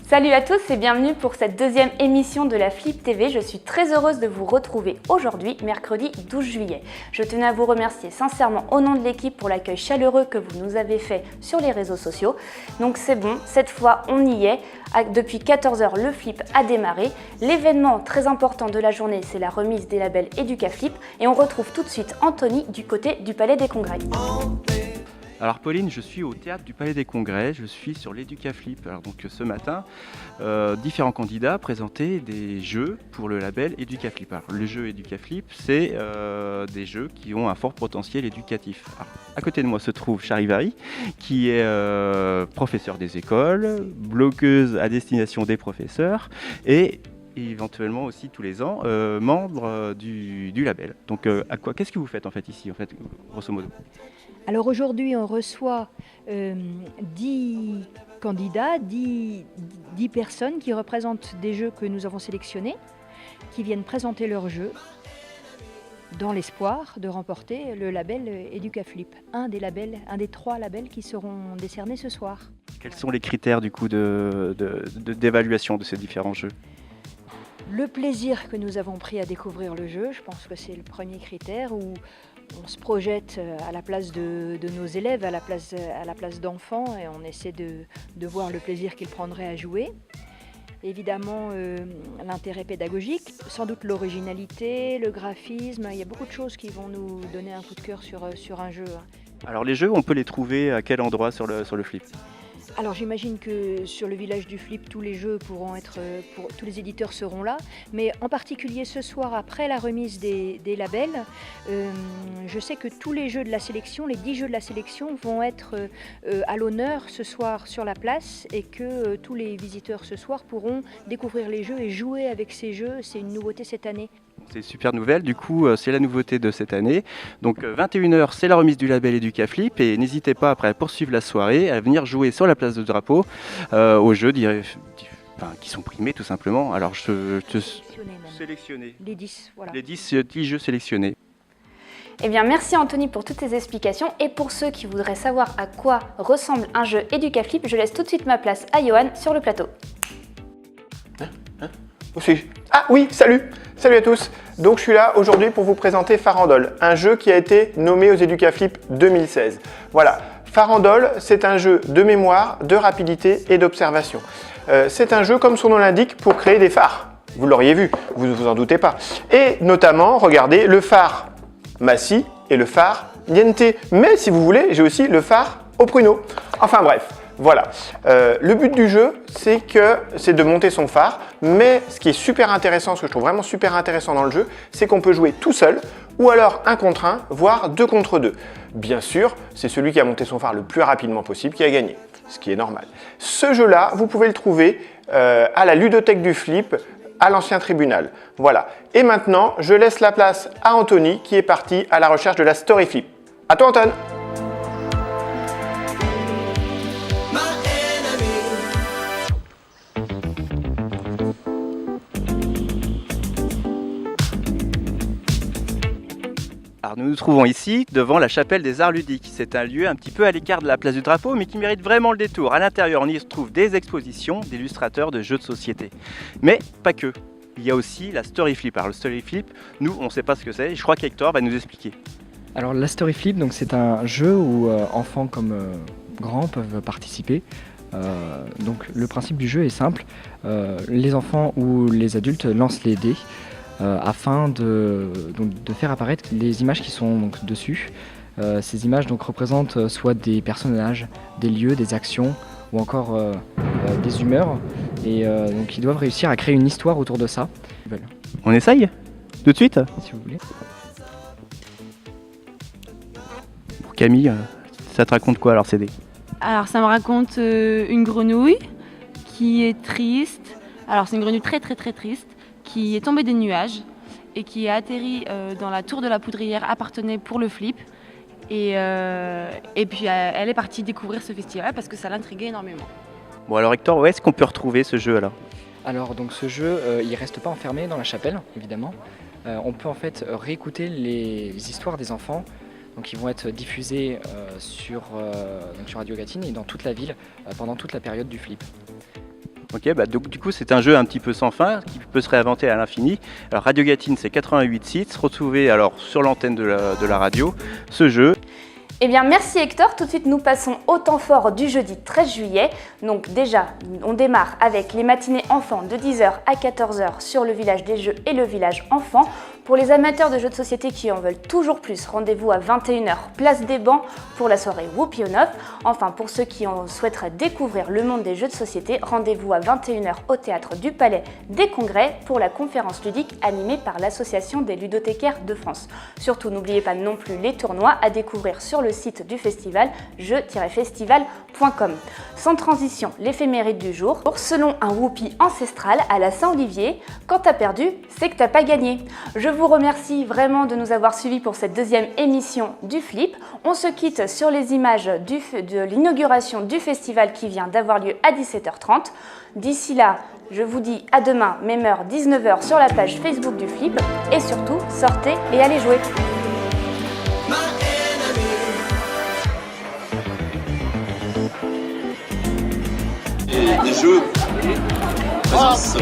Salut à tous et bienvenue pour cette deuxième émission de la Flip TV. Je suis très heureuse de vous retrouver aujourd'hui, mercredi 12 juillet. Je tenais à vous remercier sincèrement au nom de l'équipe pour l'accueil chaleureux que vous nous avez fait sur les réseaux sociaux. Donc c'est bon, cette fois on y est. Depuis 14 h, le Flip a démarré. L'événement très important de la journée, c'est la remise des labels EducaFlip. Et on retrouve tout de suite Anthony du côté du Palais des Congrès. Alors Pauline, je suis au théâtre du Palais des Congrès, je suis sur l'EducaFlip. Alors donc ce matin, différents candidats présentaient des jeux pour le label EducaFlip. Alors le jeu EducaFlip, c'est des jeux qui ont un fort potentiel éducatif. Alors, à côté de moi se trouve Charivari, qui est professeur des écoles, blogueuse à destination des professeurs et éventuellement aussi tous les ans membre du label. Donc qu'est-ce que vous faites en fait ici, en fait, grosso modo? Alors aujourd'hui, on reçoit 10 candidats, 10 personnes qui représentent des jeux que nous avons sélectionnés, qui viennent présenter leurs jeux dans l'espoir de remporter le label EducaFlip, un des 3 labels qui seront décernés ce soir. Quels sont les critères du coup d'évaluation de ces différents jeux? Le plaisir que nous avons pris à découvrir le jeu, je pense que c'est le premier critère où on se projette à la place de nos élèves, à la place d'enfants, et on essaie de voir le plaisir qu'ils prendraient à jouer. Évidemment, l'intérêt pédagogique, sans doute l'originalité, le graphisme, il y a beaucoup de choses qui vont nous donner un coup de cœur sur un jeu. Alors les jeux, on peut les trouver à quel endroit sur le Flip? Alors j'imagine que sur le village du Flip, tous les jeux pourront être, tous les éditeurs seront là, mais en particulier ce soir, après la remise des labels, je sais que tous les jeux de la sélection, les 10 jeux de la sélection vont être à l'honneur ce soir sur la place et que tous les visiteurs ce soir pourront découvrir les jeux et jouer avec ces jeux. C'est une nouveauté cette année. C'est une super nouvelle, du coup c'est la nouveauté de cette année. Donc 21 h, c'est la remise du label EducaFlip et n'hésitez pas après à poursuivre la soirée, à venir jouer sur la place de Drapeau aux jeux qui sont primés tout simplement. Alors sélectionner les 10, voilà. Les 10 jeux sélectionnés. Eh bien, merci Anthony pour toutes tes explications. Et pour ceux qui voudraient savoir à quoi ressemble un jeu EducaFlip, je laisse tout de suite ma place à Johan sur le plateau. Ah oui, salut à tous. Donc je suis là aujourd'hui pour vous présenter Farandole, un jeu qui a été nommé aux EducaFlip 2016. Voilà, Farandole, c'est un jeu de mémoire, de rapidité et d'observation. C'est un jeu, comme son nom l'indique, pour créer des phares. Vous l'auriez vu, vous ne vous en doutez pas. Et notamment, regardez, le phare Massi et le phare Niente. Mais si vous voulez, j'ai aussi le phare au pruneau. Enfin bref. Voilà, le but du jeu, c'est de monter son phare, mais ce qui est super intéressant, ce que je trouve vraiment super intéressant dans le jeu, c'est qu'on peut jouer tout seul, ou alors 1 contre 1, voire 2 contre 2. Bien sûr, c'est celui qui a monté son phare le plus rapidement possible qui a gagné, ce qui est normal. Ce jeu-là, vous pouvez le trouver à la ludothèque du Flip, à l'ancien tribunal. Voilà, et maintenant, je laisse la place à Anthony, qui est parti à la recherche de la Story Flip. À toi Anton! Alors nous nous trouvons ici devant la chapelle des arts ludiques. C'est un lieu un petit peu à l'écart de la place du Drapeau mais qui mérite vraiment le détour. À l'intérieur on y trouve des expositions d'illustrateurs de jeux de société. Mais pas que. Il y a aussi la Story Flip. Alors le Story Flip, nous on ne sait pas ce que c'est. Je crois qu'Hector va nous expliquer. Alors la Story Flip, donc, c'est un jeu où enfants comme grands peuvent participer. Donc le principe du jeu est simple. Les enfants ou les adultes lancent les dés. Afin de faire apparaître les images qui sont donc dessus. Ces images donc représentent soit des personnages, des lieux, des actions ou encore des humeurs. Et donc ils doivent réussir à créer une histoire autour de ça. On essaye tout de suite? Si vous voulez. Pour Camille, ça te raconte quoi alors ces dés? Alors ça me raconte une grenouille qui est triste. Alors c'est une grenouille très triste qui est tombée des nuages et qui est atterri dans la tour de la poudrière appartenait pour le Flip. Et puis elle est partie découvrir ce festival parce que ça l'intriguait énormément. Bon alors Hector, où est-ce qu'on peut retrouver ce jeu alors? Alors donc ce jeu, il reste pas enfermé dans la chapelle, évidemment. On peut en fait réécouter les histoires des enfants. Donc ils vont être diffusés sur Radio Gatine et dans toute la ville pendant toute la période du flip. Ok, donc du coup c'est un jeu un petit peu sans fin qui peut se réinventer à l'infini. Alors Radio Gatine c'est 88 sites, retrouvez alors sur l'antenne de la radio ce jeu. Eh bien, merci Hector. Tout de suite, nous passons au temps fort du jeudi 13 juillet. Donc déjà, on démarre avec les matinées enfants de 10h à 14h sur le village des jeux et le village enfants. Pour les amateurs de jeux de société qui en veulent toujours plus, rendez-vous à 21h, place des bancs pour la soirée Whoopi on Off. Enfin, pour ceux qui en souhaiteraient découvrir le monde des jeux de société, rendez-vous à 21h au Théâtre du Palais des Congrès pour la conférence ludique animée par l'Association des ludothécaires de France. Surtout, n'oubliez pas non plus les tournois à découvrir sur le site du festival jeux-festival.com. Sans transition, l'éphéméride du jour. Selon un Whoopi ancestral à la Saint-Olivier, quand t'as perdu, c'est que t'as pas gagné. Je vous remercie vraiment de nous avoir suivis pour cette deuxième émission du Flip. On se quitte sur les images de l'inauguration du festival qui vient d'avoir lieu à 17h30. D'ici là, je vous dis à demain, même heure, 19h sur la page Facebook du Flip. Et surtout, sortez et allez jouer. Des jeux. Bravo.